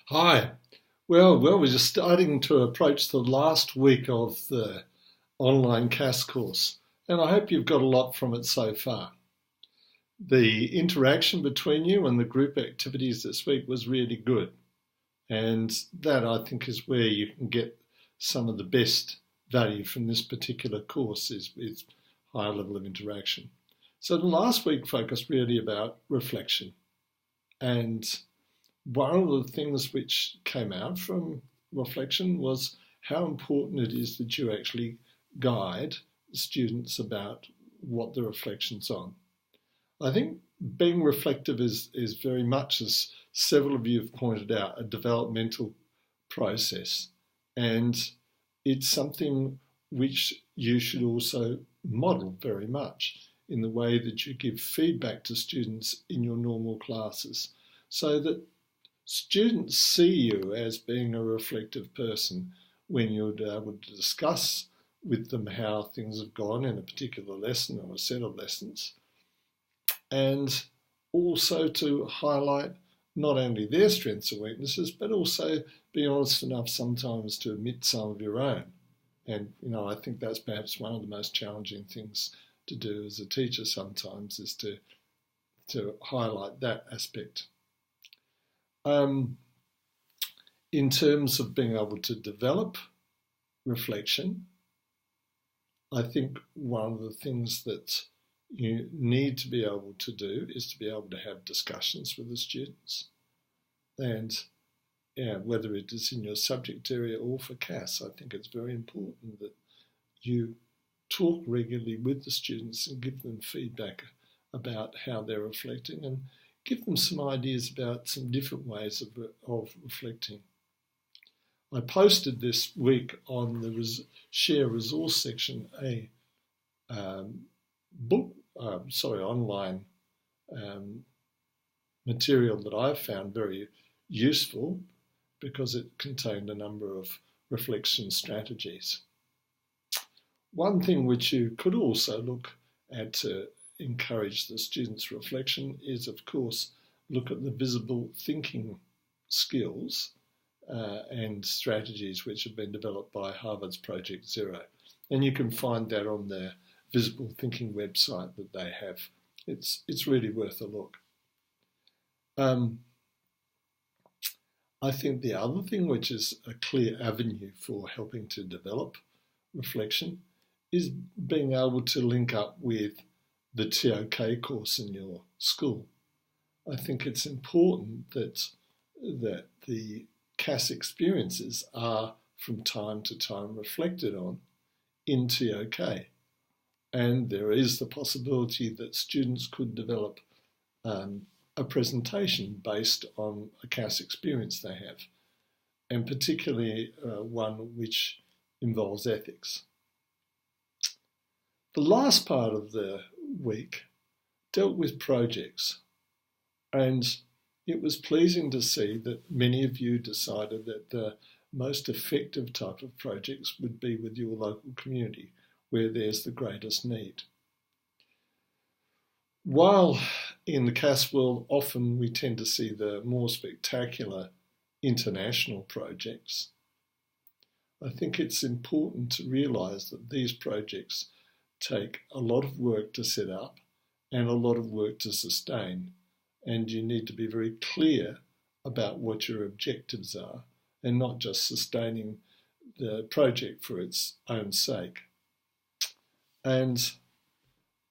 Hi. Well, we're just starting to approach the last week of the online CAS course, and I hope you've got a lot from it so far. The interaction between you and the group activities this week was really good, and that I think is where you can get some of the best value from this particular course is higher level of interaction. So the last week focused really about reflection, and one of the things which came out from reflection was how important it is that you actually guide students about what the reflection's on. I think being reflective is very much, as several of you have pointed out, a developmental process. And it's something which you should also model very much in the way that you give feedback to students in your normal classes, so that students see you as being a reflective person when you're able to discuss with them how things have gone in a particular lesson or a set of lessons, and also to highlight not only their strengths and weaknesses, but also be honest enough sometimes to admit some of your own. And, I think that's perhaps one of the most challenging things to do as a teacher sometimes, is to highlight that aspect. In terms of being able to develop reflection, I think one of the things that you need to be able to do is to be able to have discussions with the students. And whether it is in your subject area or for CAS, I think it's very important that you talk regularly with the students and give them feedback about how they're reflecting, and give them some ideas about some different ways of reflecting. I posted this week on the Share Resource section a online material that I found very useful, because it contained a number of reflection strategies. One thing which you could also look at to encourage the students' reflection is, of course, look at the visible thinking skills and strategies which have been developed by Harvard's Project Zero. And you can find that on their visible thinking website that they have. It's really worth a look. I think the other thing which is a clear avenue for helping to develop reflection is being able to link up with the TOK course in your school. I think it's important that the CAS experiences are from time to time reflected on in TOK. And there is the possibility that students could develop a presentation based on a CAS experience they have, and particularly one which involves ethics. The last part of the week dealt with projects, and it was pleasing to see that many of you decided that the most effective type of projects would be with your local community, where there's the greatest need. While in the CAS world often we tend to see the more spectacular international projects, I think it's important to realise that these projects take a lot of work to set up and a lot of work to sustain, and you need to be very clear about what your objectives are, and not just sustaining the project for its own sake. And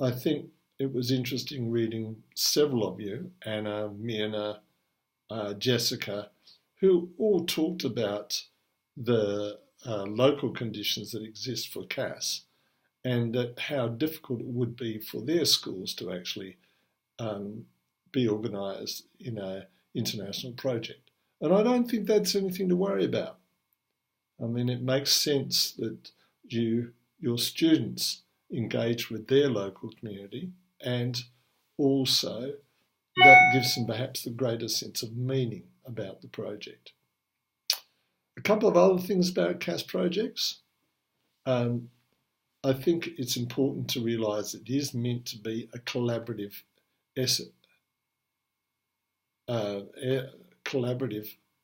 I think it was interesting reading several of you, Anna, Mirna, Jessica, who all talked about the local conditions that exist for CAS, and that how difficult it would be for their schools to actually be organised in an international project. And I don't think that's anything to worry about. I mean, it makes sense that your students engage with their local community, and also that gives them perhaps the greatest sense of meaning about the project. A couple of other things about CAS projects. I think it's important to realise it is meant to be a collaborative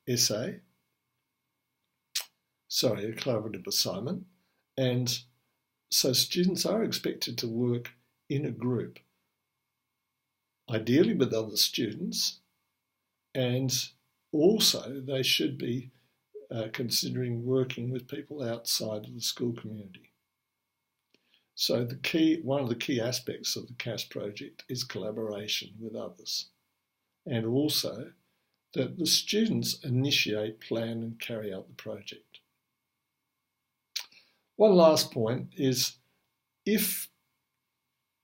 essay, a collaborative assignment, and so students are expected to work in a group, ideally with other students, and also they should be considering working with people outside of the school community. So one of the key aspects of the CAS project is collaboration with others, and also that the students initiate, plan and carry out the project. One last point is, if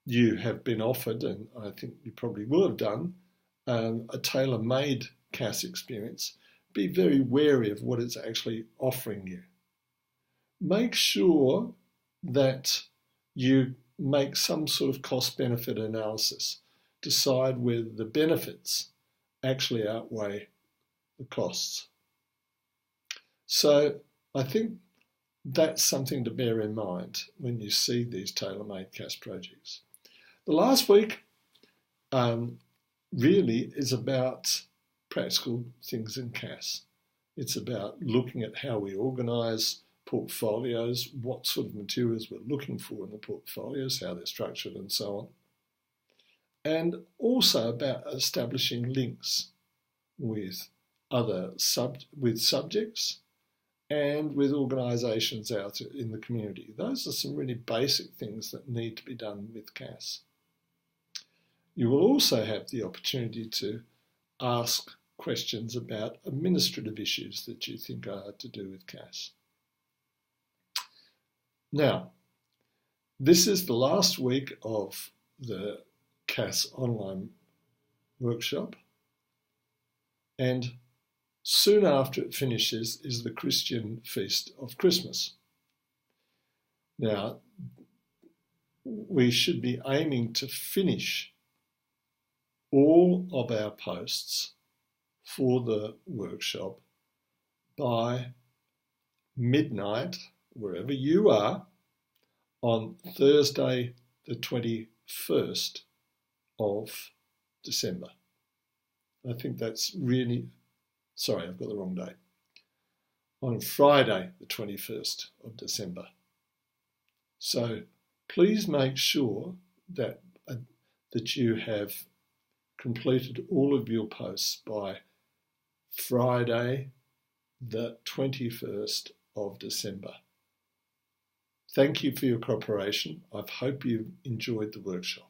you have been offered, and I think you probably will have done, a tailor-made CAS experience, be very wary of what it's actually offering you. Make sure that you make some sort of cost-benefit analysis. Decide whether the benefits actually outweigh the costs. So I think that's something to bear in mind when you see these tailor-made CAS projects. The last week really is about practical things in CAS. It's about looking at how we organise portfolios, what sort of materials we're looking for in the portfolios, how they're structured and so on. And also about establishing links with subjects and with organisations out in the community. Those are some really basic things that need to be done with CAS. You will also have the opportunity to ask questions about administrative issues that you think are to do with CAS. Now, this is the last week of the CAS online workshop, and soon after it finishes is the Christian feast of Christmas. Now, we should be aiming to finish all of our posts for the workshop by midnight, wherever you are, on Thursday the 21st of December. I think that's really, sorry, I've got the wrong date. On Friday the 21st of December. So please make sure that you have completed all of your posts by Friday the 21st of December. Thank you for your cooperation. I hope you enjoyed the workshop.